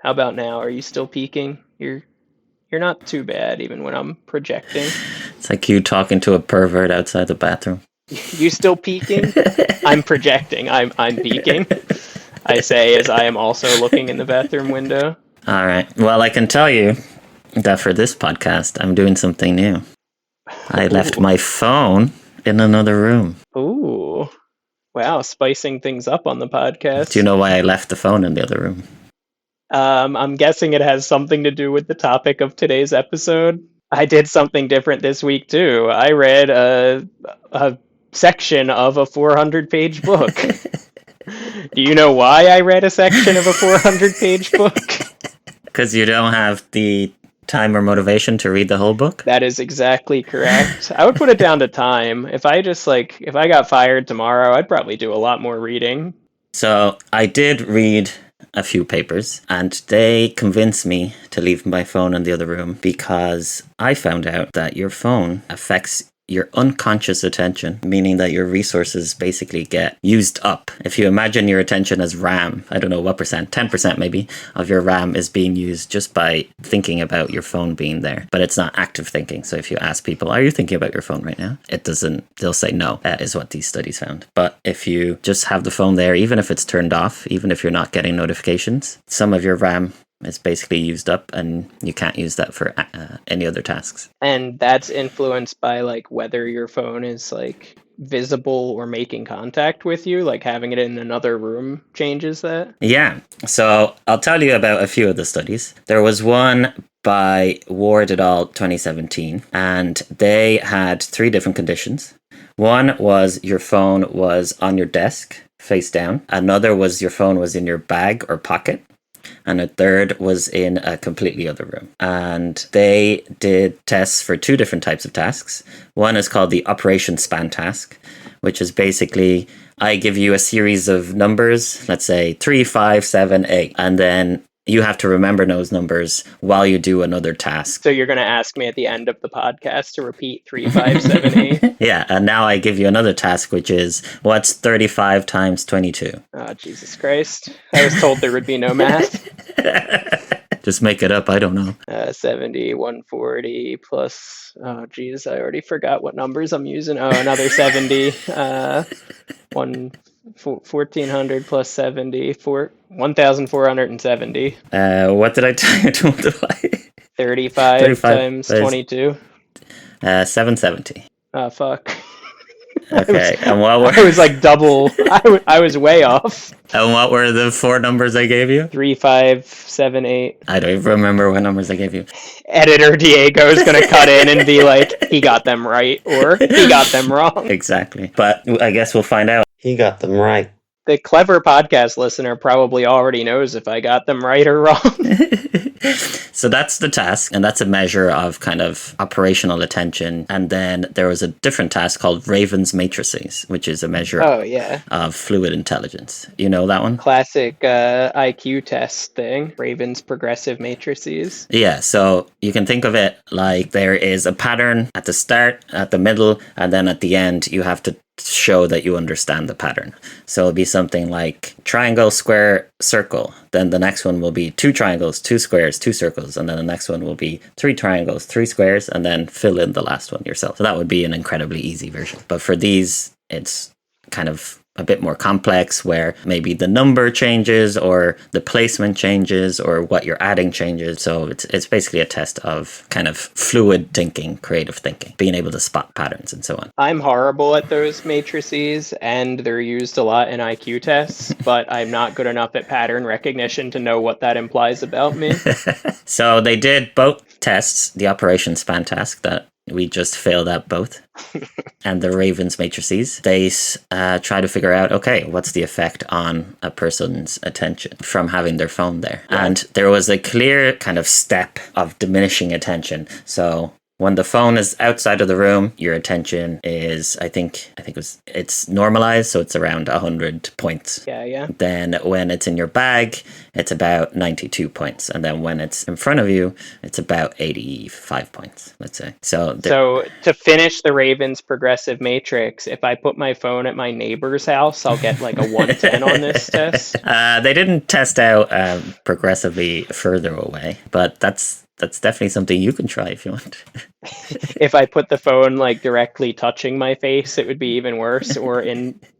How about now? Are you still peeking? You're not too bad, even when I'm projecting. It's like you talking to a pervert outside the bathroom. You still peeking? I'm projecting. I'm peeking. I say as I am also looking in the bathroom window. All right. Well, I can tell you that for this podcast, I'm doing something new. I left my phone in another room. Ooh. Wow, spicing things up on the podcast. Do you know why I left the phone in the other room? I'm guessing it has something to do with the topic of today's episode. I did something different this week too. I read a section of a 400-page book. Do you know why I read a section of a 400-page book? Because you don't have the time or motivation to read the whole book? That is exactly correct. I would put it down to time. If I got fired tomorrow, I'd probably do a lot more reading. So I did read a few papers and they convinced me to leave my phone in the other room because I found out that your phone affects your unconscious attention, meaning that your resources basically get used up. If you imagine your attention as RAM, I don't know what percent, 10% maybe, of your RAM is being used just by thinking about your phone being there. But it's not active thinking. So if you ask people, are you thinking about your phone right now? They'll say no, is what these studies found. But if you just have the phone there, even if it's turned off, even if you're not getting notifications, some of your RAM is basically used up and you can't use that for any other tasks. And that's influenced by like whether your phone is like visible or making contact with you, like having it in another room changes that? Yeah. So I'll tell you about a few of the studies. There was one by Ward et al. 2017, and they had 3 different conditions. One was your phone was on your desk, face down. Another was your phone was in your bag or pocket. And a third was in a completely other room. And they did tests for 2 different types of tasks. One is called the operation span task, which is basically I give you a series of numbers, let's say 3, 5, 7, 8, and then you have to remember those numbers while you do another task. So you're going to ask me at the end of the podcast to repeat 3, 5, 7, 8? Yeah, and now I give you another task, which is what's 35 times 22? Oh, Jesus Christ. I was told there would be no math. Just make it up, I don't know. 70, 140 plus, oh geez, I already forgot what numbers I'm using. Oh, another 70. 1400 plus 70, 1470. What did I tell you to multiply? 35 times 22. 770. Oh, fuck. Okay, I was like double. I was way off. And what were the 4 numbers I gave you? 3, 5, 7, 8. I don't even remember what numbers I gave you. Editor Diego is going to cut in and be like, he got them right, or he got them wrong. Exactly. But I guess we'll find out. He got them right. The clever podcast listener probably already knows if I got them right or wrong. So that's the task, and that's a measure of kind of operational attention. And then there was a different task called Raven's matrices, which is a measure of fluid intelligence. You know that one? Classic IQ test thing. Raven's progressive matrices. Yeah, so you can think of it like there is a pattern at the start, at the middle, and then at the end you have to show that you understand the pattern. So it'll be something like triangle, square, circle. Then the next one will be 2 triangles, 2 squares, 2 circles. And then the next one will be 3 triangles, 3 squares, and then fill in the last one yourself. So that would be an incredibly easy version. But for these, it's kind of a bit more complex where maybe the number changes or the placement changes or what you're adding changes. So it's basically a test of kind of fluid thinking, creative thinking, being able to spot patterns and so on. I'm horrible at those matrices and they're used a lot in IQ tests, but I'm not good enough at pattern recognition to know what that implies about me. So they did both tests, the operation span task that we just failed at both. And the Raven's matrices, they try to figure out, okay, what's the effect on a person's attention from having their phone there? Yeah. And there was a clear kind of step of diminishing attention. So When the phone is outside of the room, your attention is, it's normalized, so it's around 100 points. Yeah. Then when it's in your bag, it's about 92 points. And then when it's in front of you, it's about 85 points, let's say. So to finish the Ravens progressive matrix, if I put my phone at my neighbor's house, I'll get like a 110 on this test. They didn't test out progressively further away, but that's definitely something you can try if you want. If I put the phone like directly touching my face, it would be even worse. Or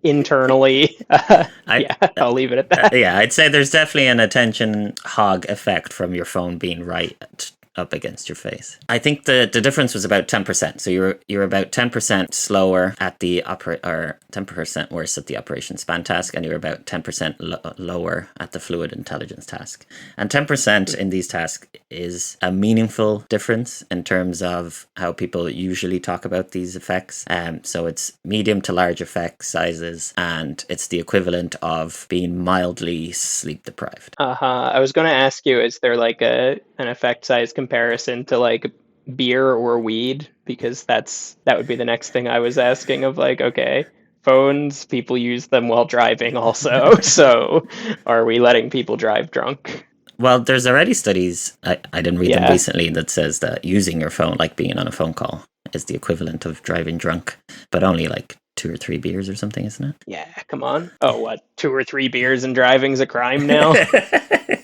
internally, I'll leave it at that. I'd say there's definitely an attention hog effect from your phone being right up against your face. I think the difference was about 10%. So you're about 10% slower at the or 10% worse at the operation span task, and you're about 10% lower at the fluid intelligence task. And 10% in these tasks is a meaningful difference in terms of how people usually talk about these effects. So it's medium to large effect sizes, and it's the equivalent of being mildly sleep deprived. I was going to ask you, is there like an effect size comparison to like beer or weed? Because that would be the next thing I was asking of like, okay, phones, people use them while driving also. So are we letting people drive drunk? Well, there's already studies, I didn't read them recently, that says that using your phone, like being on a phone call, is the equivalent of driving drunk, but only like 2 or 3 beers or something, isn't it? Yeah, come on. Oh, what? 2 or 3 beers and driving's a crime now?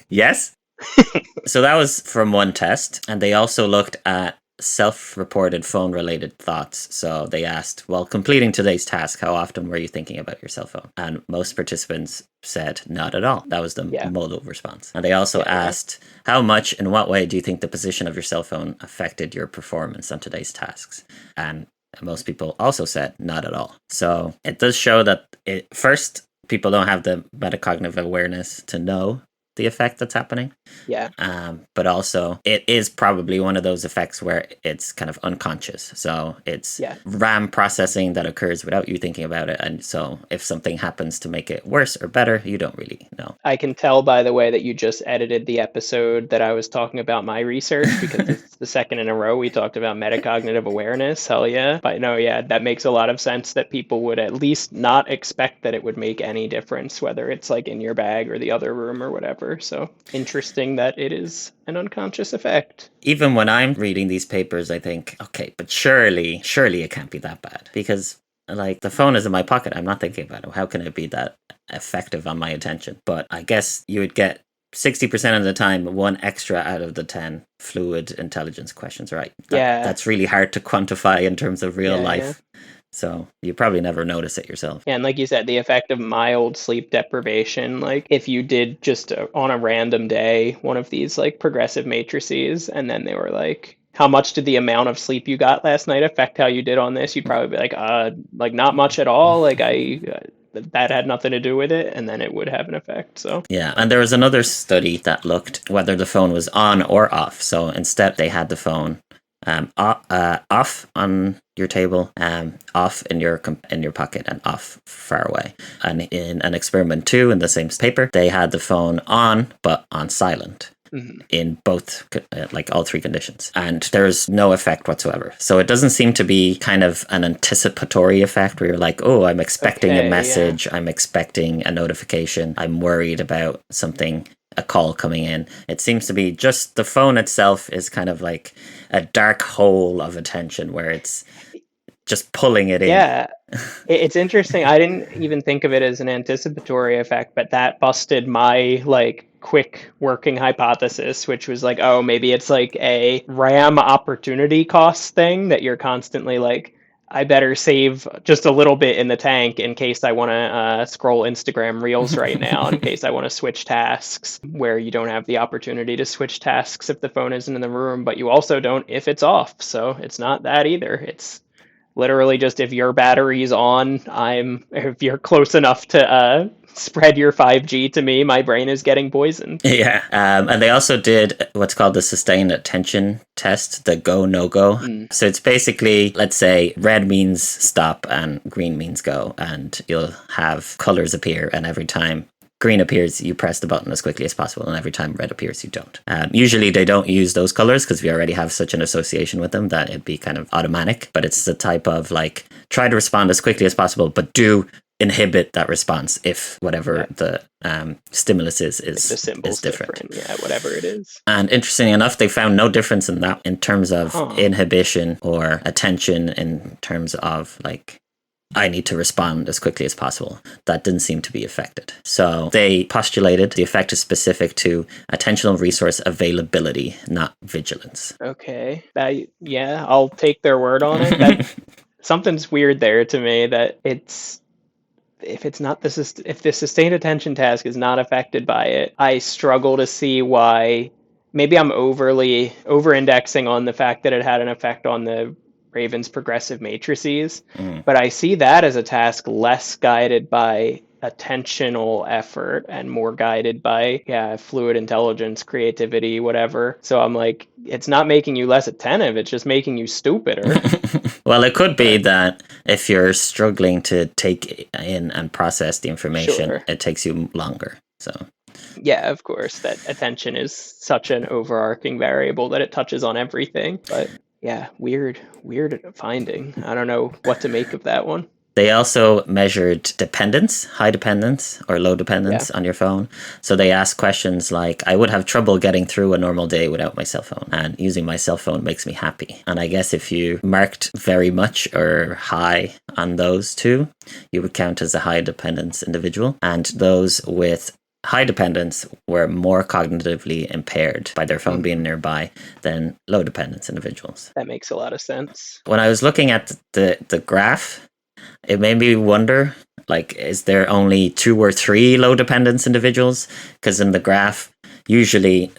Yes. So that was from one test, and they also looked at self-reported phone-related thoughts. So they asked, while completing today's task, how often were you thinking about your cell phone? And most participants said not at all. That was the modal response. And they also asked, how much, in what way do you think the position of your cell phone affected your performance on today's tasks? And most people also said not at all. So it does show that first, people don't have the metacognitive awareness to know the effect that's happening. Yeah. But also, it is probably one of those effects where it's kind of unconscious. So it's RAM processing that occurs without you thinking about it. And so if something happens to make it worse or better, you don't really know. I can tell by the way that you just edited the episode that I was talking about my research, because it's the second in a row we talked about metacognitive awareness. Hell yeah. But no, that makes a lot of sense that people would at least not expect that it would make any difference, whether it's like in your bag or the other room or whatever. So interesting that it is an unconscious effect. Even when I'm reading these papers, I think, okay, but surely it can't be that bad, because like the phone is in my pocket. I'm not thinking about it. How can it be that effective on my attention? But I guess you would get 60% of the time 1 extra out of the 10 fluid intelligence questions right. That's really hard to quantify in terms of real life. So you probably never notice it yourself. Yeah, and like you said, the effect of mild sleep deprivation, like if you did just on a random day one of these like progressive matrices, and then they were like, how much did the amount of sleep you got last night affect how you did on this? You'd probably be like not much at all. Like that had nothing to do with it, and then it would have an effect. So yeah, and there was another study that looked whether the phone was on or off. So instead they had the phone off on your table, off in your pocket, and off far away. And in an experiment 2 in the same paper, they had the phone on but on silent. In both, like all 3 conditions. And there's no effect whatsoever. So it doesn't seem to be kind of an anticipatory effect where you're like, oh, I'm expecting a message, I'm expecting a notification, I'm worried about something, a call coming in. It seems to be just the phone itself is kind of like a dark hole of attention where it's just pulling it in. Yeah, it's interesting. I didn't even think of it as an anticipatory effect, but that busted my like quick working hypothesis, which was like, oh, maybe it's like a RAM opportunity cost thing that you're constantly like, I better save just a little bit in the tank in case I want to scroll Instagram Reels right now, in case I want to switch tasks, where you don't have the opportunity to switch tasks if the phone isn't in the room, but you also don't if it's off. So it's not that either. It's literally just if your battery's on, if you're close enough to spread your 5G to me, my brain is getting poisoned. Yeah. And they also did what's called the sustained attention test, the go, no go. So it's basically, let's say red means stop and green means go, and you'll have colors appear, and every time green appears, you press the button as quickly as possible, and every time red appears, you don't. Usually they don't use those colors because we already have such an association with them that it'd be kind of automatic, but it's the type of like, try to respond as quickly as possible, but do inhibit that response if whatever the stimulus is the symbol's different. Yeah, whatever it is. And interestingly enough, they found no difference in that in terms of inhibition or attention in terms of like, I need to respond as quickly as possible. That didn't seem to be affected. So they postulated the effect is specific to attentional resource availability, not vigilance. Okay. I'll take their word on it. Something's weird there to me that if the sustained attention task is not affected by it, I struggle to see why. Maybe I'm over-indexing on the fact that it had an effect on the Raven's progressive matrices, but I see that as a task less guided by attentional effort and more guided by fluid intelligence, creativity, whatever. So I'm like, it's not making you less attentive, it's just making you stupider. Well, it could be that if you're struggling to take in and process the information, it takes you longer. So yeah, of course, that attention is such an overarching variable that it touches on everything. But yeah, weird finding. I don't know what to make of that one. They also measured dependence, high dependence or low dependence on your phone. So they asked questions like, I would have trouble getting through a normal day without my cell phone, and using my cell phone makes me happy. And I guess if you marked very much or high on those two, you would count as a high dependence individual. And those with high dependence were more cognitively impaired by their phone being nearby than low dependence individuals. That makes a lot of sense. When I was looking at the graph, it made me wonder, like, is there only 2 or 3 low dependence individuals? Because in the graph, usually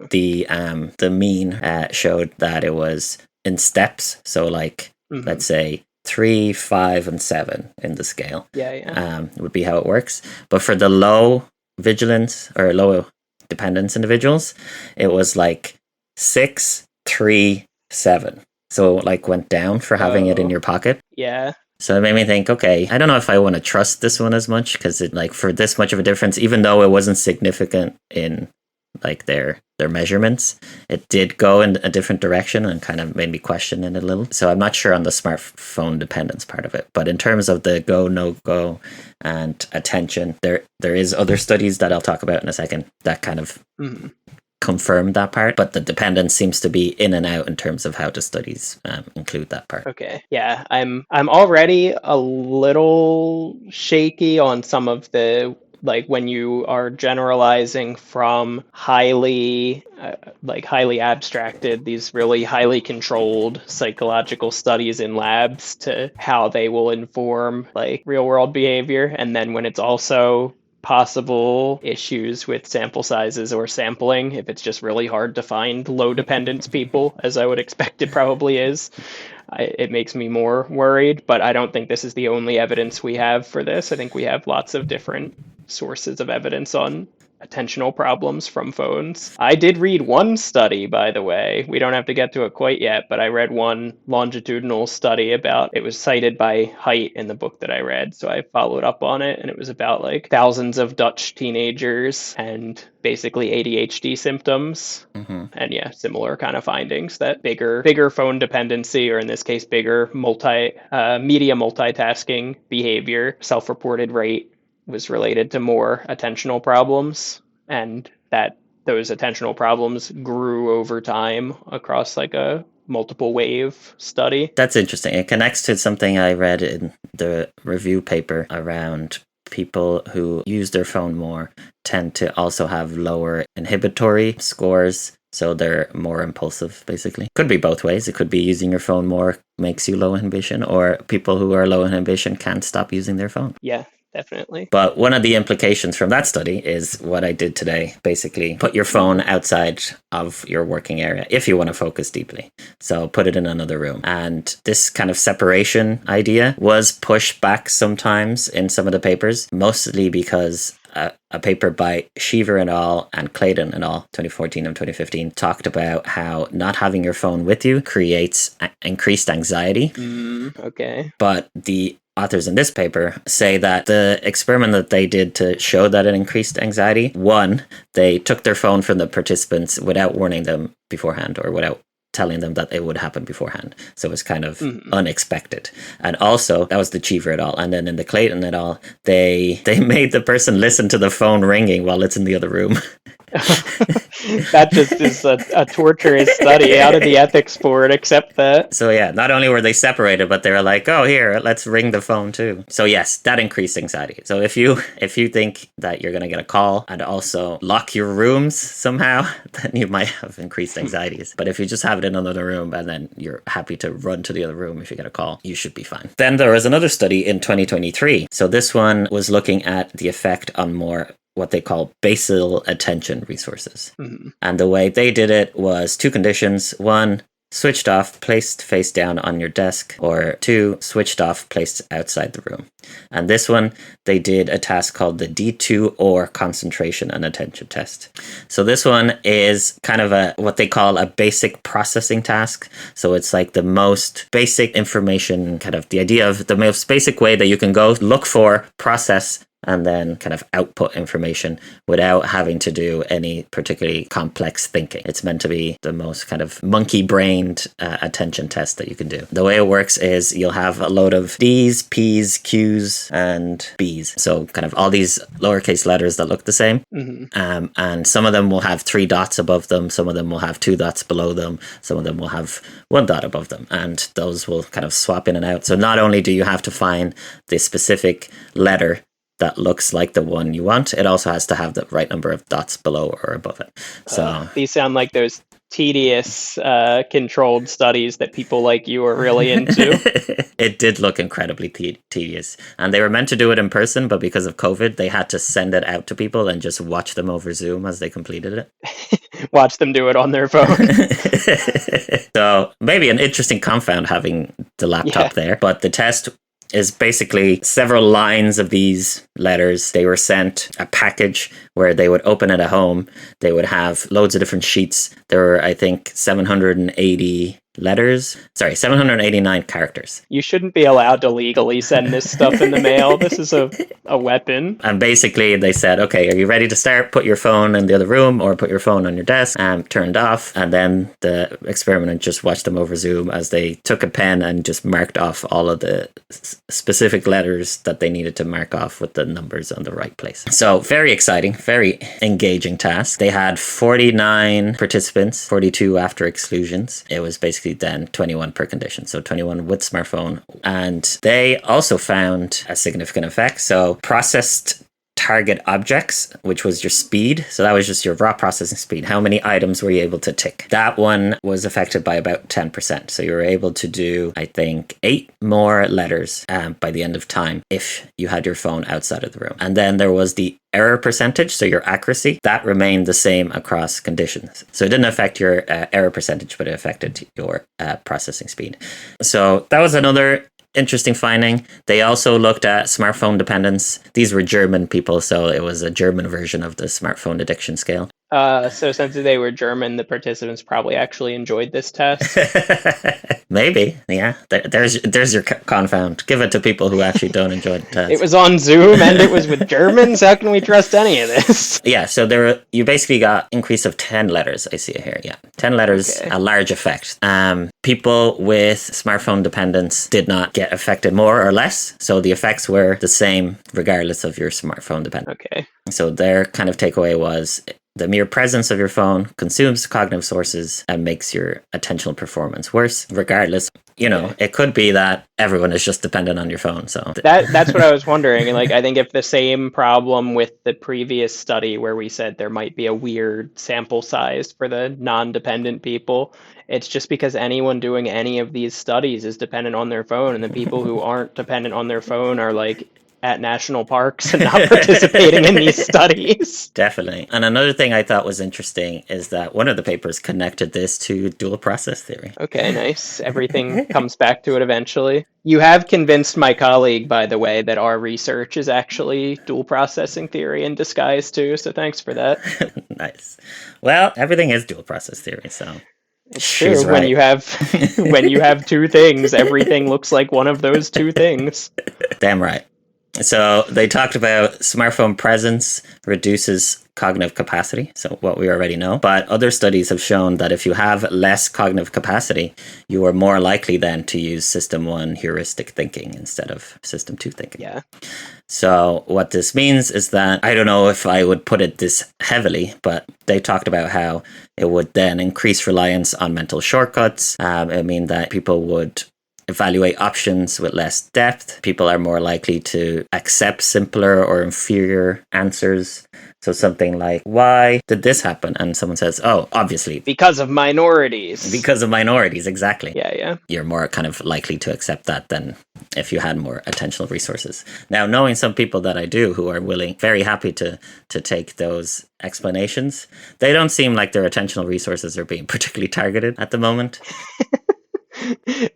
the mean showed that it was in steps. So like, let's say 3, 5, and 7 in the scale. Would be how it works. But for the low vigilance or low dependence individuals, it was like 6, 3, 7. So like went down for having it in your pocket. Yeah. So it made me think, okay, I don't know if I want to trust this one as much, because it, like, for this much of a difference, even though it wasn't significant in like their measurements, it did go in a different direction and kind of made me question it a little. So I'm not sure on the smartphone dependence part of it, but in terms of the go, no go and attention, there is other studies that I'll talk about in a second that kind of confirm that part, but the dependence seems to be in and out in terms of how the studies include that part. Okay. Yeah, I'm already a little shaky on some of the, like, when you are generalizing from highly abstracted, these really highly controlled psychological studies in labs to how they will inform like real world behavior, and then when it's also possible issues with sample sizes or sampling, if it's just really hard to find low dependence people, as I would expect it probably is, it makes me more worried. But I don't think this is the only evidence we have for this. I think we have lots of different sources of evidence on attentional problems from phones. I did read one study, by the way. We don't have to get to it quite yet, but I read one longitudinal study about, it was cited by Height in the book that I read, so I followed up on it, and it was about like thousands of Dutch teenagers and basically ADHD symptoms. And yeah, similar kind of findings that bigger phone dependency, or in this case, bigger media multitasking behavior, self-reported rate was related to more attentional problems, and that those attentional problems grew over time across like a multiple wave study. That's interesting. It connects to something I read in the review paper around people who use their phone more tend to also have lower inhibitory scores. So they're more impulsive, basically. Could be both ways. It could be using your phone more makes you low inhibition, or people who are low inhibition can't stop using their phone. Yeah, definitely. But one of the implications from that study is what I did today. Basically, put your phone outside of your working area if you want to focus deeply. So put it in another room. And this kind of separation idea was pushed back sometimes in some of the papers, mostly because a paper by Sheaver et al. And Clayton et al. 2014 and 2015 talked about how not having your phone with you creates increased anxiety. Okay. But the authors in this paper say that the experiment that they did to show that it increased anxiety, one, they took their phone from the participants without warning them beforehand or without telling them that it would happen beforehand. So it was kind of unexpected. And also, that was the Cheever et al. And then in the Clayton et al., they made the person listen to the phone ringing while it's in the other room. That just is a torturous study. How did the ethics board accept that? So yeah, not only were they separated, but they were like, oh, here, let's ring the phone too. So yes, that increased anxiety. So if you think that you're going to get a call and also lock your rooms somehow, then you might have increased anxieties. But if you just have it in another room and then you're happy to run to the other room if you get a call, you should be fine. Then there was another study in 2023. So this one was looking at the effect on more what they call basal attention resources. And the way they did it was two conditions. One, switched off, placed face down on your desk, or two, switched off, placed outside the room. And this one, they did a task called the D2 or concentration and attention test. So this one is kind of what they call a basic processing task. So it's like the most basic information, kind of the idea of the most basic way that you can go look for, process, and then kind of output information without having to do any particularly complex thinking. It's meant to be the most kind of monkey-brained attention test that you can do. The way it works is you'll have a load of D's, P's, Q's, and B's. So kind of all these lowercase letters that look the same. And some of them will have 3 dots above them. Some of them will have 2 dots below them. Some of them will have 1 dot above them. And those will kind of swap in and out. So not only do you have to find the specific letter that looks like the one you want, it also has to have the right number of dots below or above it. So these sound like those tedious controlled studies that people like you are really into. It did look incredibly tedious, and they were meant to do it in person, but because of COVID they had to send it out to people and just watch them over Zoom as they completed it. Watch them do it on their phone. So maybe an interesting confound having the laptop there, but the test is basically several lines of these letters. They were sent a package where they would open it at home. They would have loads of different sheets. There were, I think, 789 characters. You shouldn't be allowed to legally send this stuff in the mail. This is a weapon. And basically they said, okay, are you ready to start? Put your phone in the other room or put your phone on your desk, and turned off. And then the experiment just watched them over Zoom as they took a pen and just marked off all of the specific letters that they needed to mark off with the numbers on the right place. So very exciting, very engaging task. They had 49 participants, 42 after exclusions. It was basically then 21 per condition, so 21 with smartphone. And they also found a significant effect. So processed target objects, which was your speed. So that was just your raw processing speed. How many items were you able to tick? That one was affected by about 10%. So you were able to do, I think, 8 more letters by the end of time if you had your phone outside of the room. And then there was the error percentage, so your accuracy, that remained the same across conditions. So it didn't affect your error percentage, but it affected your processing speed. So that was another interesting finding. They also looked at smartphone dependence. These were German people, so it was a German version of the smartphone addiction scale. So since they were German, the participants probably actually enjoyed this test. Maybe, yeah. There's your confound. Give it to people who actually don't enjoy the test. It was on Zoom and it was with Germans. How can we trust any of this? Yeah, so you basically got increase of 10 letters. I see it here. Yeah, 10 letters, okay. A large effect. People with smartphone dependence did not get affected more or less. So the effects were the same regardless of your smartphone dependence. Okay. So their kind of takeaway was the mere presence of your phone consumes cognitive sources and makes your attentional performance worse. Regardless, it could be that everyone is just dependent on your phone. So that's what I was wondering. And I think if the same problem with the previous study where we said there might be a weird sample size for the non-dependent people, it's just because anyone doing any of these studies is dependent on their phone, and the people who aren't dependent on their phone are at national parks and not participating in these studies. Definitely. And another thing I thought was interesting is that one of the papers connected this to dual process theory. Okay, nice. Everything comes back to it eventually. You have convinced my colleague, by the way, that our research is actually dual processing theory in disguise too, so thanks for that. Nice. Well, everything is dual process theory, so It's she's true. When right. you have when you have two things, everything looks like one of those two things. Damn right. So they talked about smartphone presence reduces cognitive capacity, so what we already know. But other studies have shown that if you have less cognitive capacity, you are more likely then to use system 1 heuristic thinking instead of system 2 thinking. Yeah. So what this means is that, I don't know if I would put it this heavily, but they talked about how it would then increase reliance on mental shortcuts. It would mean that people would evaluate options with less depth. People are more likely to accept simpler or inferior answers. So something like, why did this happen? And someone says, oh, obviously. Because of minorities. Because of minorities, exactly. Yeah. You're more kind of likely to accept that than if you had more attentional resources. Now, knowing some people that I do who are willing, very happy to take those explanations, they don't seem like their attentional resources are being particularly targeted at the moment.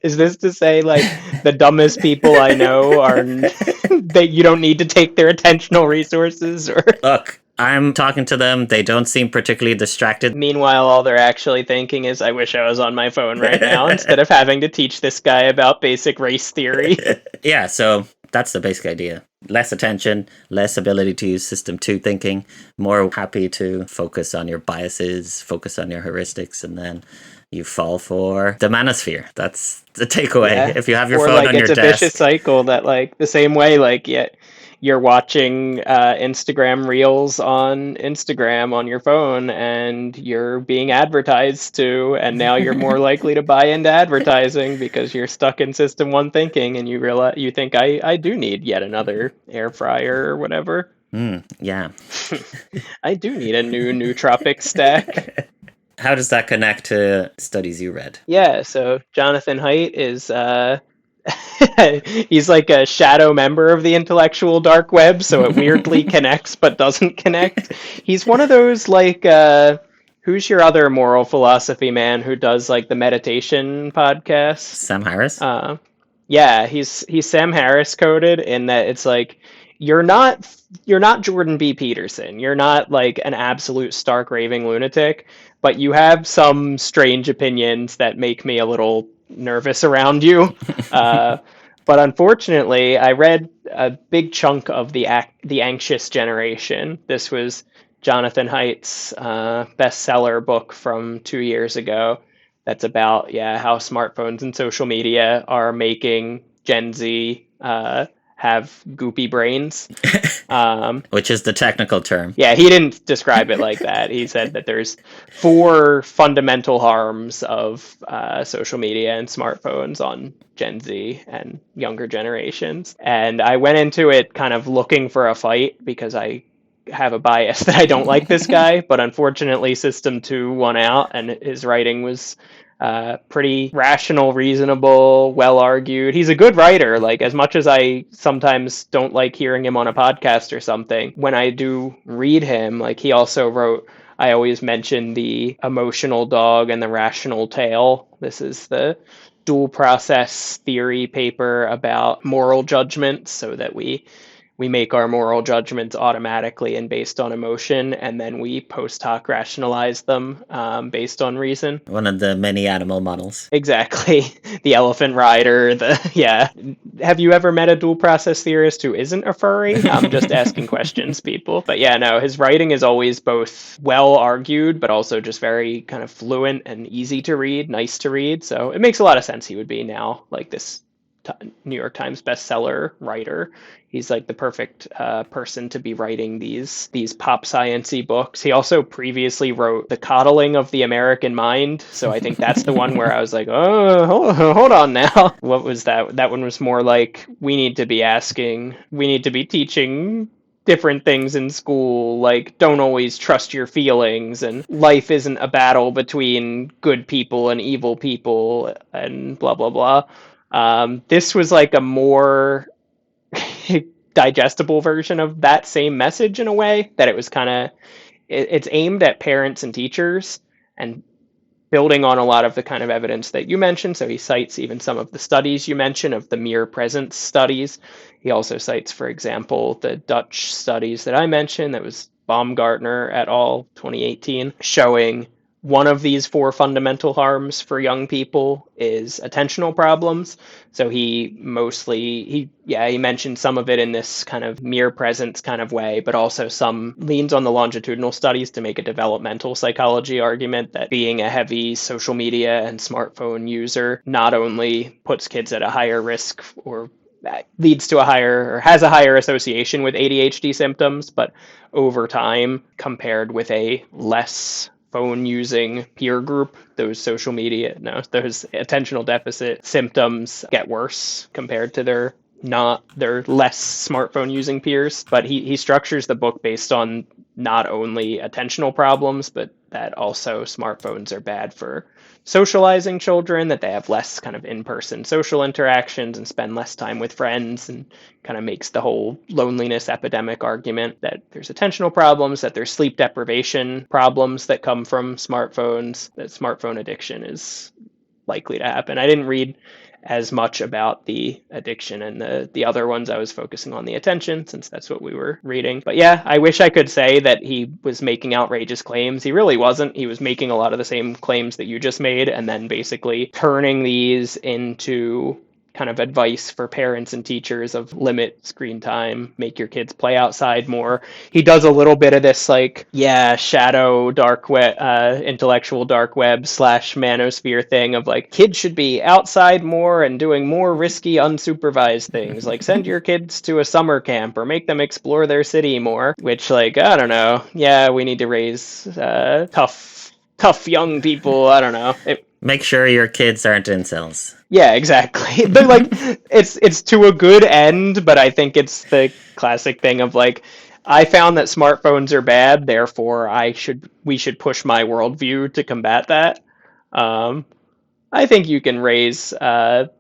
Is this to say, like, the dumbest people I know are that you don't need to take their attentional resources? Or look, I'm talking to them. They don't seem particularly distracted. Meanwhile, all they're actually thinking is, I wish I was on my phone right now instead of having to teach this guy about basic race theory. Yeah, so that's the basic idea. Less attention, less ability to use system 2 thinking, more happy to focus on your biases, focus on your heuristics, and then you fall for the manosphere. That's the takeaway. Yeah. If you have your phone on your desk. It's a vicious cycle that, like, the same way, like, you're watching Instagram reels on Instagram on your phone and you're being advertised to, and now you're more likely to buy into advertising because you're stuck in system 1 thinking and you think I do need yet another air fryer or whatever. Yeah. I do need a new nootropic stack. How does that connect to studies you read? Yeah, so Jonathan Haidt is he's like a shadow member of the intellectual dark web, so it weirdly connects but doesn't connect. He's one of those, like, who's your other moral philosophy man who does, like, the meditation podcast? Sam Harris? Yeah, he's Sam Harris coded in that it's like, you're not Jordan B. Peterson. You're not, like, an absolute stark raving lunatic, but you have some strange opinions that make me a little nervous around you. But unfortunately, I read a big chunk of the Anxious Generation. This was Jonathan Haidt's bestseller book from 2 years ago. That's about how smartphones and social media are making Gen Z have goopy brains. Which is the technical term. Yeah, he didn't describe it like that. He said that there's 4 fundamental harms of social media and smartphones on Gen Z and younger generations. And I went into it kind of looking for a fight because I have a bias that I don't like this guy, but unfortunately System 2 won out and his writing was pretty rational, reasonable, well argued. He's a good writer. Like, as much as I sometimes don't like hearing him on a podcast or something, when I do read him, like, he also wrote, I always mention the emotional dog and the rational tail. This is the dual process theory paper about moral judgment, so that we make our moral judgments automatically and based on emotion, and then we post hoc rationalize them based on reason. One of the many animal models. Exactly. The elephant rider, Have you ever met a dual process theorist who isn't a furry? I'm just asking questions, people. But yeah, no, his writing is always both well argued, but also just very kind of fluent and easy to read, nice to read. So it makes a lot of sense he would be now like this New York Times bestseller writer. He's like the perfect person to be writing these pop science-y books. He also previously wrote The Coddling of the American Mind. So I think that's the one where I was like, oh, hold on now. What was that? That one was more like, we need to be teaching different things in school, like, don't always trust your feelings, and life isn't a battle between good people and evil people, and blah, blah, blah. This was like a more digestible version of that same message in a way that it was kind of it's aimed at parents and teachers and building on a lot of the kind of evidence that you mentioned. So he cites even some of the studies you mentioned of the mere presence studies. He also cites, for example, the Dutch studies that I mentioned that was Baumgartner et al. 2018, showing one of these four fundamental harms for young people is attentional problems. So he mentioned some of it in this kind of mere presence kind of way, but also some leans on the longitudinal studies to make a developmental psychology argument that being a heavy social media and smartphone user not only puts kids at a higher risk or leads to a higher or has a higher association with ADHD symptoms, but over time, compared with a less phone using peer group, those those attentional deficit symptoms get worse compared to their less smartphone using peers. But he structures the book based on not only attentional problems, but that also smartphones are bad for socializing children, that they have less kind of in-person social interactions and spend less time with friends, and kind of makes the whole loneliness epidemic argument that there's attentional problems, that there's sleep deprivation problems that come from smartphones, that smartphone addiction is likely to happen. I didn't read as much about the addiction and the other ones. I was focusing on the attention since that's what we were reading. But yeah, I wish I could say that he was making outrageous claims. He really wasn't. He was making a lot of the same claims that you just made and then basically turning these into kind of advice for parents and teachers of limit screen time, make your kids play outside more. He does a little bit of this shadow dark web, intellectual dark web / manosphere thing of like kids should be outside more and doing more risky unsupervised things, like send your kids to a summer camp or make them explore their city more, which I don't know. Yeah, we need to raise tough young people. I don't know. Make sure your kids aren't incels. Yeah, exactly. They're it's to a good end, but I think it's the classic thing of I found that smartphones are bad, therefore we should push my worldview to combat that. I think you can raise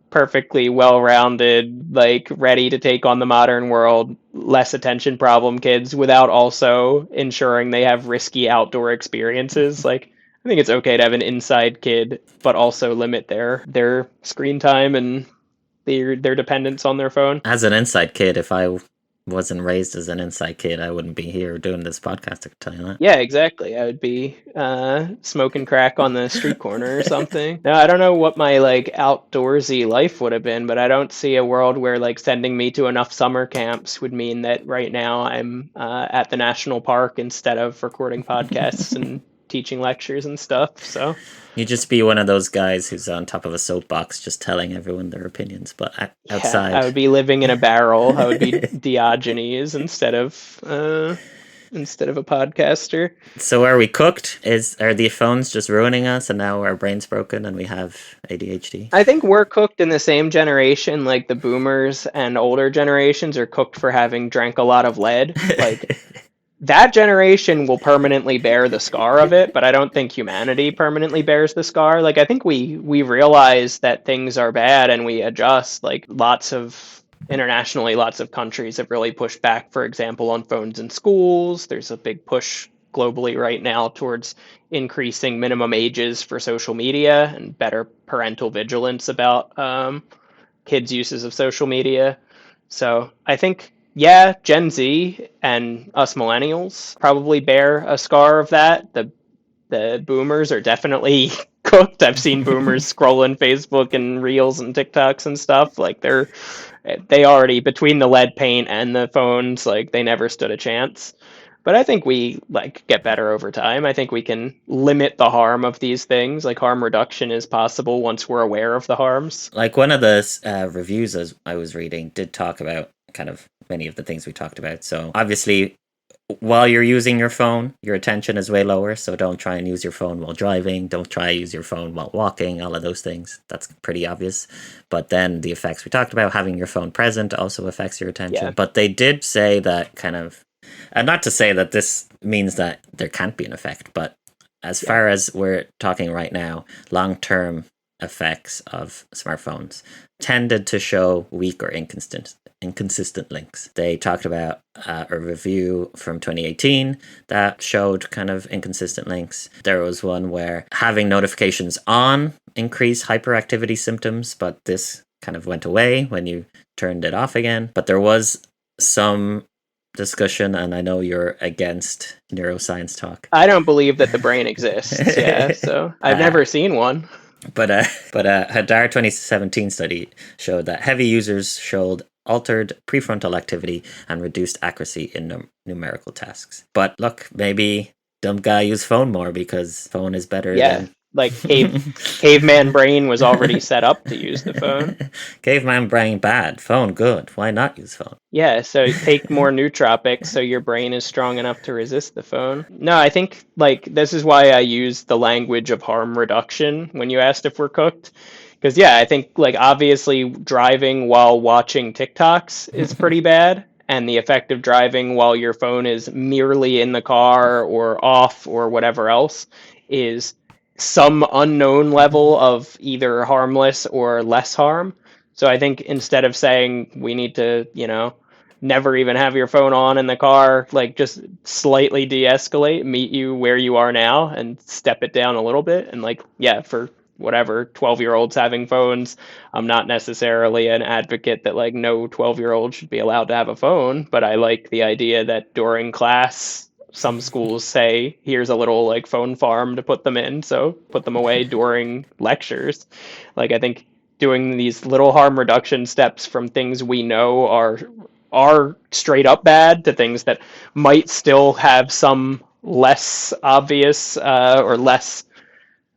perfectly well-rounded, ready to take on the modern world, less attention problem kids without also ensuring they have risky outdoor experiences. I think it's okay to have an inside kid, but also limit their screen time and their dependence on their phone. As an inside kid, if I wasn't raised as an inside kid, I wouldn't be here doing this podcast, I can tell you that. Yeah, exactly. I would be smoking crack on the street corner or something. Now, I don't know what my outdoorsy life would have been, but I don't see a world where sending me to enough summer camps would mean that right now I'm at the national park instead of recording podcasts and teaching lectures and stuff. So you'd just be one of those guys who's on top of a soapbox just telling everyone their opinions, but outside. Yeah, I would be living in a barrel. I would be Diogenes instead of a podcaster. So are we cooked? Are the phones just ruining us and now our brain's broken and we have ADHD? I think we're cooked in the same generation, like the boomers and older generations are cooked for having drank a lot of lead. That generation will permanently bear the scar of it, but I don't think humanity permanently bears the scar. I think we realize that things are bad and we adjust. Internationally, lots of countries have really pushed back, for example, on phones in schools. There's a big push globally right now towards increasing minimum ages for social media and better parental vigilance about kids' uses of social media. So I think, yeah, Gen Z and us millennials probably bear a scar of that. The boomers are definitely cooked. I've seen boomers scrolling Facebook and Reels and TikToks and stuff. They already, between the lead paint and the phones, they never stood a chance. But I think we get better over time. I think we can limit the harm of these things. Harm reduction is possible once we're aware of the harms. One of the reviews as I was reading did talk about kind of many of the things we talked about. So obviously, while you're using your phone, your attention is way lower. So don't try and use your phone while driving. Don't try to use your phone while walking. All of those things. That's pretty obvious. But then the effects we talked about, having your phone present also affects your attention. Yeah. But they did say that kind of, and not to say that this means that there can't be an effect, but as far as we're talking right now, long-term effects of smartphones tended to show weak or inconsistent links. They talked about a review from 2018 that showed kind of inconsistent links. There was one where having notifications on increased hyperactivity symptoms, but this kind of went away when you turned it off again. But there was some discussion, and I know you're against neuroscience talk. I don't believe that the brain exists. Yeah, so I've never seen one. But a Hadar 2017 study showed that heavy users showed altered prefrontal activity and reduced accuracy in numerical tasks. But look, maybe dumb guy use phone more because phone is better than... Like caveman brain was already set up to use the phone. Caveman brain bad, phone good. Why not use phone? Yeah, so take more nootropics so your brain is strong enough to resist the phone. No, I think like this is why I use the language of harm reduction when you asked if we're cooked. Because yeah, I think like obviously driving while watching TikToks is pretty bad. And the effect of driving while your phone is merely in the car or off or whatever else is some unknown level of either harmless or less harm. So I think instead of saying we need to, never even have your phone on in the car, like just slightly de-escalate, meet you where you are now and step it down a little bit. And like, yeah, for whatever 12-year-olds having phones, I'm not necessarily an advocate that like no 12-year-old should be allowed to have a phone, but I like the idea that during class some schools say here's a little like phone farm to put them in, so put them away during lectures. Like I think doing these little harm reduction steps from things we know are straight up bad to things that might still have some less obvious or less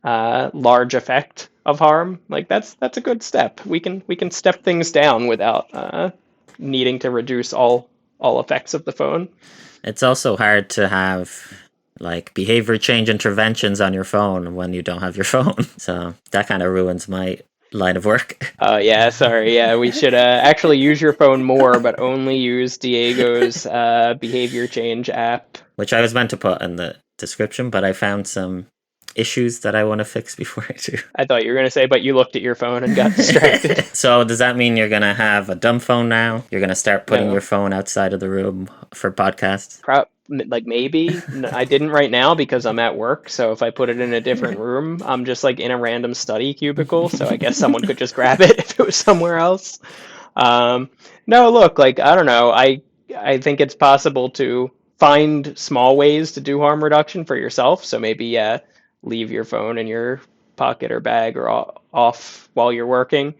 large effect of harm. Like that's a good step. We can step things down without needing to reduce all effects of the phone. It's also hard to have like behavior change interventions on your phone when you don't have your phone. So that kind of ruins my line of work. Yeah, sorry. Yeah, we should actually use your phone more, but only use Diego's behavior change app. Which I was meant to put in the description, but I found some issues that I want to fix before I do. I thought you were going to say, but you looked at your phone and got distracted. So does that mean you're going to have a dumb phone now? You're going to start putting your phone outside of the room for podcasts? Like maybe. I didn't right now because I'm at work. So if I put it in a different room, I'm just like in a random study cubicle. So I guess someone could just grab it if it was somewhere else. No, look, like, I don't know. I think it's possible to find small ways to do harm reduction for yourself. So maybe, leave your phone in your pocket or bag or off while you're working.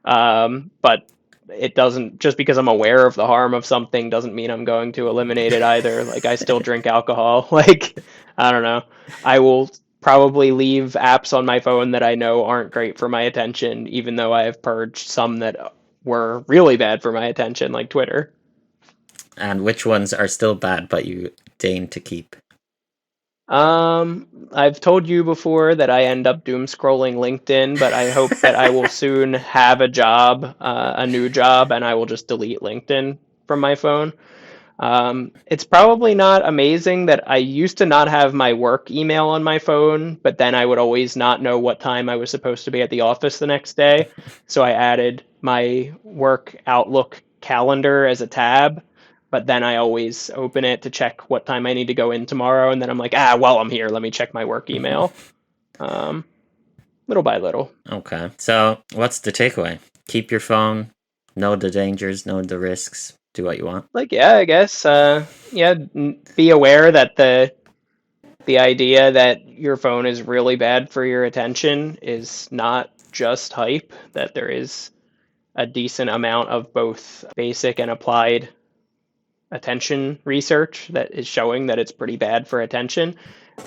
But it doesn't, just because I'm aware of the harm of something doesn't mean I'm going to eliminate it either. Like I still drink alcohol. Like, I don't know. I will probably leave apps on my phone that I know aren't great for my attention, even though I have purged some that were really bad for my attention, like Twitter. And which ones are still bad, but you deign to keep? I've told you before that I end up doom scrolling LinkedIn, but I hope that I will soon have a job, a new job, and I will just delete LinkedIn from my phone. It's probably not amazing that I used to not have my work email on my phone, but then I would always not know what time I was supposed to be at the office the next day. So I added my work Outlook calendar as a tab. But then I always open it to check what time I need to go in tomorrow. And then I'm like, while I'm here, let me check my work email. Little by little. Okay. So what's the takeaway? Keep your phone, know the dangers, know the risks, do what you want. Like, yeah, I guess. Be aware that the idea that your phone is really bad for your attention is not just hype, that there is a decent amount of both basic and applied attention research that is showing that it's pretty bad for attention,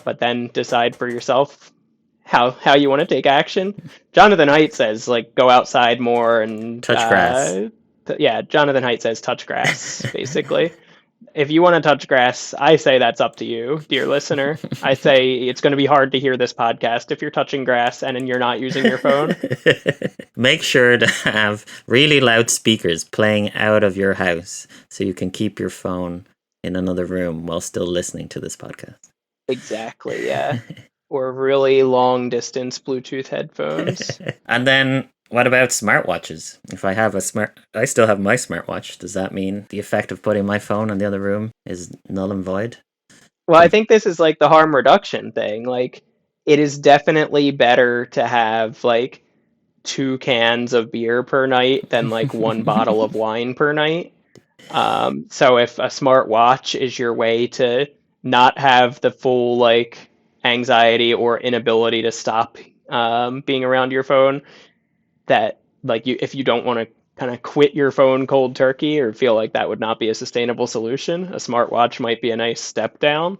but then decide for yourself how you want to take action. Jonathan Haidt says like go outside more and touch grass. Jonathan Haidt says touch grass basically. If you want to touch grass, I say that's up to you, dear listener. I say it's going to be hard to hear this podcast if you're touching grass and you're not using your phone. Make sure to have really loud speakers playing out of your house so you can keep your phone in another room while still listening to this podcast. Exactly, yeah. or really long distance Bluetooth headphones. And then what about smartwatches? If I still have my smartwatch. Does that mean the effect of putting my phone in the other room is null and void? Well, I think this is like the harm reduction thing. Like, it is definitely better to have like 2 cans of beer per night than like one bottle of wine per night. So if a smart watch is your way to not have the full like anxiety or inability to stop being around your phone, that like if you don't want to kind of quit your phone cold turkey or feel like that would not be a sustainable solution, a smartwatch might be a nice step down.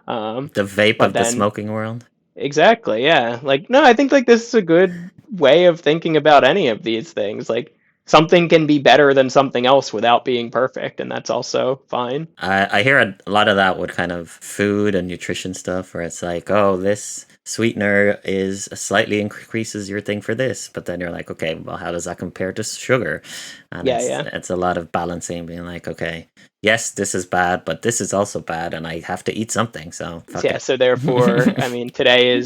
The vape But of the then smoking world? exactly, yeah. Like no, I think like this is a good way of thinking about any of these things. Like something can be better than something else without being perfect, and that's also fine. I hear a lot of that with kind of food and nutrition stuff, where it's like, oh, this sweetener is slightly increases your thing for this, but then you're like, okay, well, how does that compare to sugar? And Yeah, it's yeah. it's a lot of balancing, being like, okay, yes, this is bad, but this is also bad, and I have to eat something, so fuck Yeah, it. so therefore, I mean, today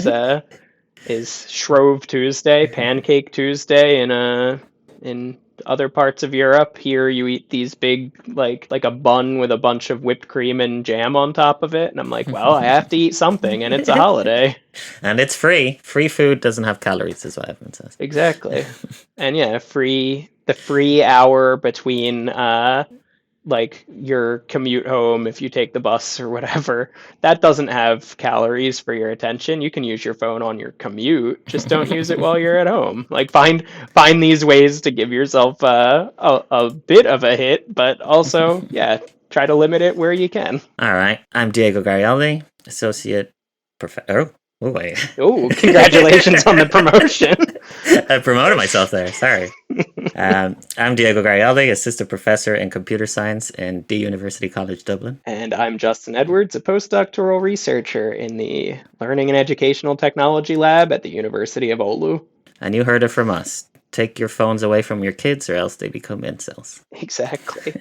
is Shrove Tuesday, Pancake Tuesday in other parts of Europe. Here you eat these big like a bun with a bunch of whipped cream and jam on top of it, and I'm like, well, I have to eat something, and it's a holiday. And it's free. Free food doesn't have calories, is what everyone says. Exactly. And yeah, the free hour between like your commute home if you take the bus or whatever, that doesn't have calories for your attention. You can use your phone on your commute, just don't use it while you're at home. Like find these ways to give yourself a bit of a hit, but also yeah, try to limit it where you can. All right. I'm Diego Garialdi, associate professor. Oh, wait. Oh, congratulations on the promotion. I promoted myself there. Sorry. I'm Diego Garialdi, assistant professor in computer science in D University College Dublin. And I'm Justin Edwards, a postdoctoral researcher in the Learning and Educational Technology Lab at the University of Oulu. And you heard it from us. Take your phones away from your kids or else they become incels. Exactly.